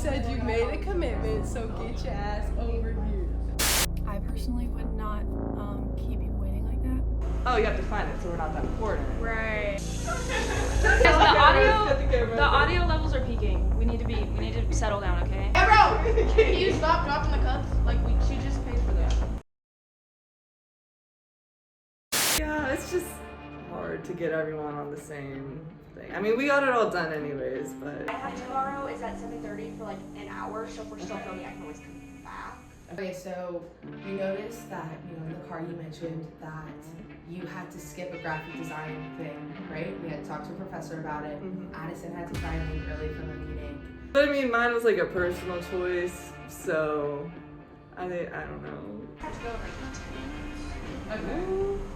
said you made a commitment, so get your ass over here. I personally would not keep you waiting like that. Oh, you have to find it, so we're not that important. Right. The audio levels are peaking. We need to settle down, okay? Hey bro, can you stop dropping the cups? Like she just paid for that. Yeah, it's just hard to get everyone on the same thing. I mean, we got it all done anyways, but... I have tomorrow is at 7:30 for like an hour, so if we're still filming, I can always come back. Okay, so we noticed that, in the car you mentioned that you had to skip a graphic design thing, right? We had talked to a professor about it. Addison had to try and leave early from a meeting. But I mean, mine was like a personal choice, so I don't know. I have to go in like 10 minutes. Okay.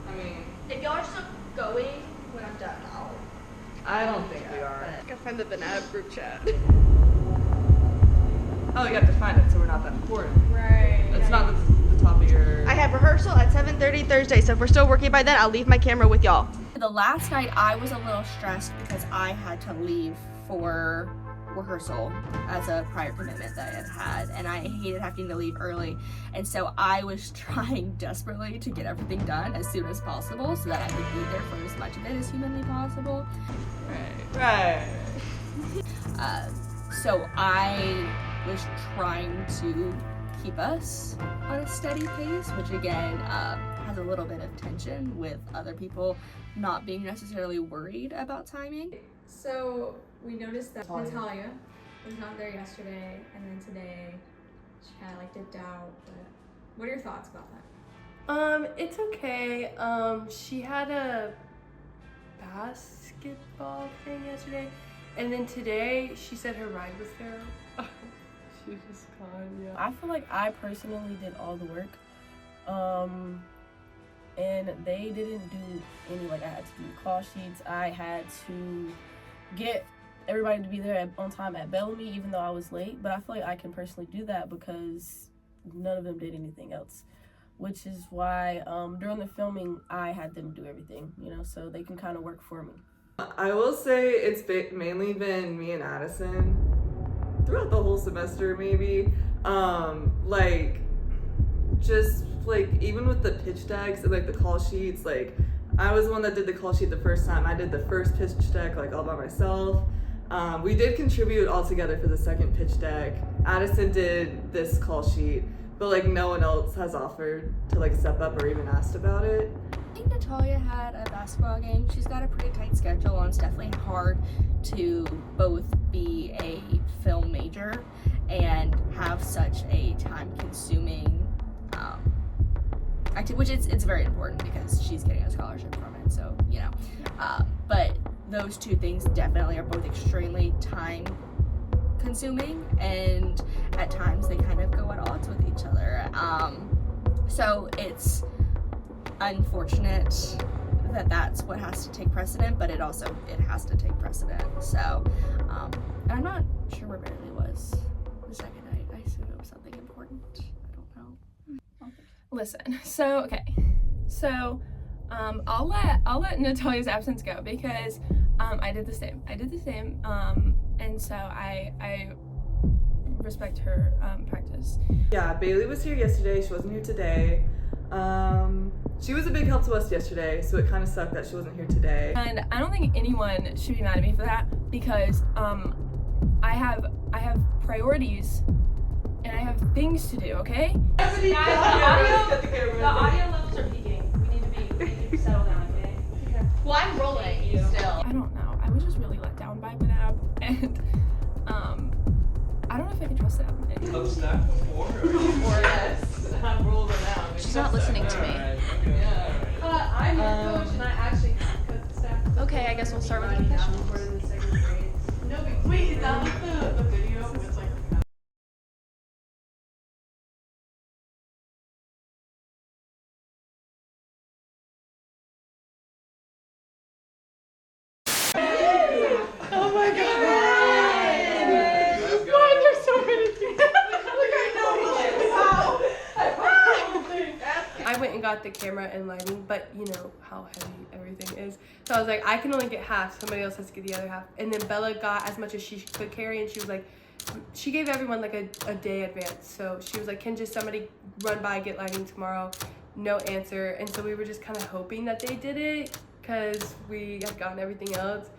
I mean, If y'all are still going when I'm done, I don't think we are. I can find the Banana group chat. Oh, you have to find it, so we're not that important. Right. It's not the top of your... I have rehearsal at 7:30 Thursday, so if we're still working by then, I'll leave my camera with y'all. The last night I was a little stressed because I had to leave for rehearsal as a prior commitment that I had had, and I hated having to leave early, and so I was trying desperately to get everything done as soon as possible so that I could be there for as much of it as humanly possible. Right. So I was trying to keep us on a steady pace, which again has a little bit of tension with other people not being necessarily worried about timing. So we noticed that Natalia was not there yesterday, and then today she kind of like dipped out. But what are your thoughts about that? It's okay. She had a basketball thing yesterday, and then today she said her ride was terrible. She's just gone, yeah. I feel like I personally did all the work. And they didn't do any, like I had to do call sheets. I had to get everybody to be there on time at Bellamy, even though I was late. But I feel like I can personally do that because none of them did anything else. Which is why during the filming, I had them do everything, so they can kind of work for me. I will say it's mainly been me and Addison throughout the whole semester, maybe. Even with the pitch decks and the call sheets, I was the one that did the call sheet the first time. I did the first pitch deck all by myself. We did contribute all together for the second pitch deck. Addison did this call sheet, but no one else has offered to step up or even asked about it. I think Natalia had a basketball game. She's got a pretty tight schedule, and it's definitely hard to both be a film major and have such a time-consuming activity, which it's very important because she's getting a scholarship from it, so, but those two things definitely are both extremely time-consuming, and at times they kind of go at odds with each other. So it's unfortunate that that's what has to take precedent, but it has to take precedent. So, and I'm not sure where Barely was the second night. I assume it was something important. I don't know. Listen, so I'll let Natalia's absence go because I did the same. And so I respect her practice. Yeah, Bailey was here yesterday. She wasn't here today. She was a big help to us yesterday, so it kind of sucked that she wasn't here today. And I don't think anyone should be mad at me for that because I have priorities and I have things to do, okay? Guys, the audio levels are peaking. We need to settle down, okay? Well, I'm rolling still. I don't know. I was just really let down by Banab, and I don't know if I can trust them. I've snapped before. I'm rolling out. She's not listening to me. Yeah. I'm your coach, and I actually cut the staff. Okay, I guess we'll start with the confessions. No, but wait, is that the video with Oh my god! Why are there so many people? I went and got the camera and lighting, but you know how heavy everything is. So I was like, I can only get half, somebody else has to get the other half. And then Bella got as much as she could carry, and she was like, she gave everyone like a day advance. So she was like, can just somebody run by, get lighting tomorrow? No answer. And so we were just kind of hoping that they did it because we had gotten everything else.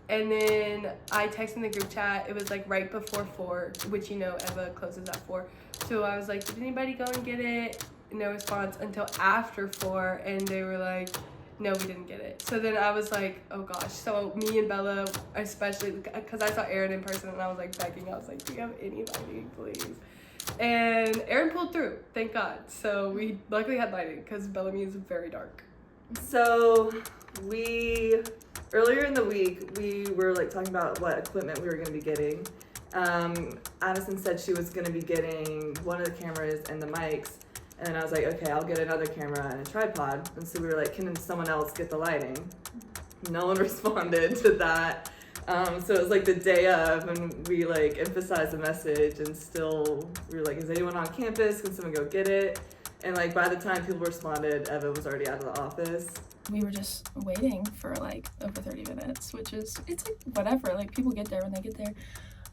And then I texted in the group chat. It was like right before 4, which, you know, Eva closes at 4. So I was like, did anybody go and get it? No response until after 4. And they were like, no, we didn't get it. So then I was like, oh gosh. So me and Bella, especially because I saw Erin in person and I was like begging. I was like, do you have any lighting, please? And Erin pulled through, thank God. So we luckily had lighting because Bellamy is very dark. So earlier in the week, we were like talking about what equipment we were going to be getting. Addison said she was going to be getting one of the cameras and the mics. And then I was like, okay, I'll get another camera and a tripod. And so we were like, can someone else get the lighting? No one responded to that. So it was like the day of, and we like emphasized the message, and still we were like, is anyone on campus? Can someone go get it? And like by the time people responded, Eva was already out of the office. We were just waiting for like over 30 minutes, which is, it's like whatever, like people get there when they get there.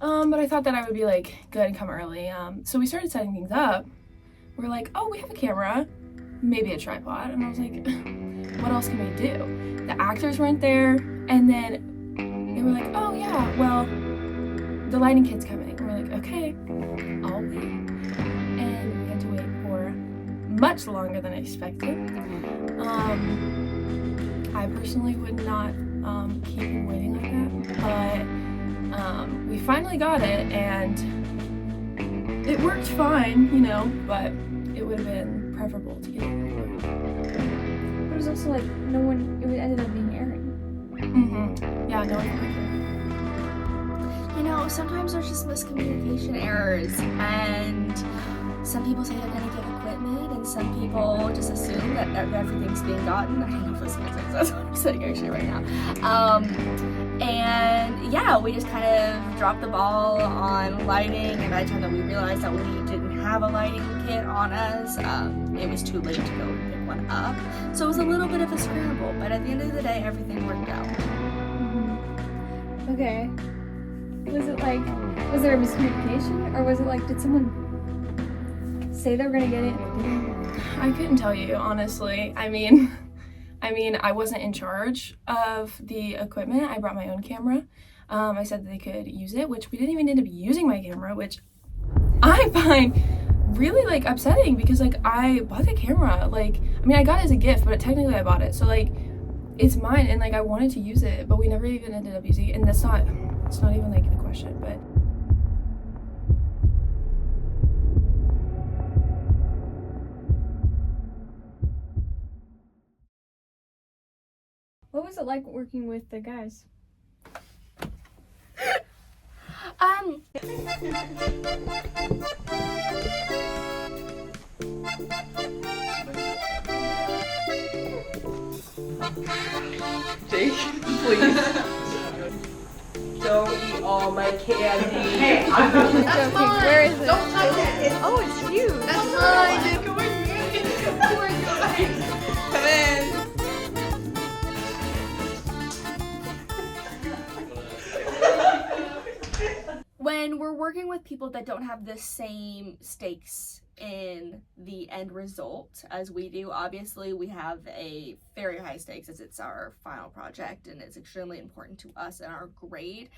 But I thought that I would be like good and come early. So we started setting things up. We're like, oh, we have a camera, maybe a tripod. And I was like, what else can we do? The actors weren't there. And then they were like, oh yeah, well, the lighting kit's coming. And we're like, okay, I'll wait. And we had to wait for much longer than I expected. I personally would not keep waiting like that, but we finally got it, and it worked fine, you know, but it would have been preferable to get it before. But it was also like no one. It ended up being Erin. Yeah, no one. You know, sometimes there's just miscommunication errors, and some people say they're gonna get equipment, and some people just assume that everything's being gotten. I don't know if this makes sense. That's what I'm saying actually right now. And yeah, we just kind of dropped the ball on lighting, and by the time that we realized that we didn't have a lighting kit on us, it was too late to go and pick one up. So it was a little bit of a scramble, but at the end of the day, everything worked out. Okay. Was there a miscommunication, or was it like, did someone say they were gonna get it and they didn't? I couldn't tell you, honestly. I mean, I wasn't in charge of the equipment. I brought my own camera. I said that they could use it, which we didn't even end up using my camera, which I find really like upsetting because like I bought the camera. Like, I mean, I got it as a gift, but technically I bought it. So like, it's mine, and like I wanted to use it, but we never even ended up using it. And it's not even like the question, but. What was it like working with the guys? Jake, please. Don't eat all my candy. Hey, That's mine. Where is it? Don't touch it. Oh, it's you. That's mine. Come in. When we're working with people that don't have the same stakes in the end result as we do, obviously we have a very high stakes as it's our final project and it's extremely important to us and our grade.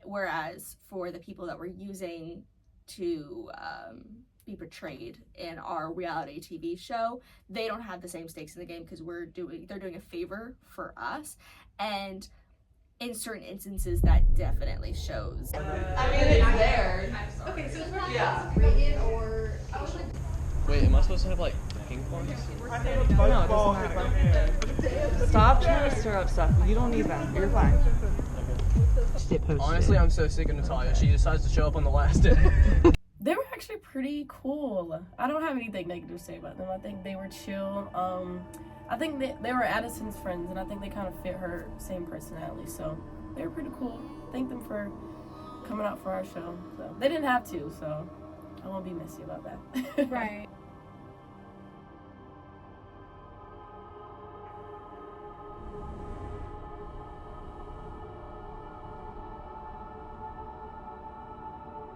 Whereas for the people that we're using to be portrayed in our reality TV show, they don't have the same stakes in the game because they're doing a favor for us, and in certain instances that definitely shows. I mean, it's there. Okay, so Yeah. Wait, am I supposed to have like ping pongs? No, it doesn't matter. Stop trying to stir up stuff. You don't need that. You're fine. Honestly, I'm so sick of Natalia. She decides to show up on the last day. They were actually pretty cool. I don't have anything negative to say about them. I think they were chill. I think they were Addison's friends, and I think they kind of fit her same personality. So they were pretty cool. Thank them for coming out for our show. So they didn't have to, so I won't be messy about that. Right.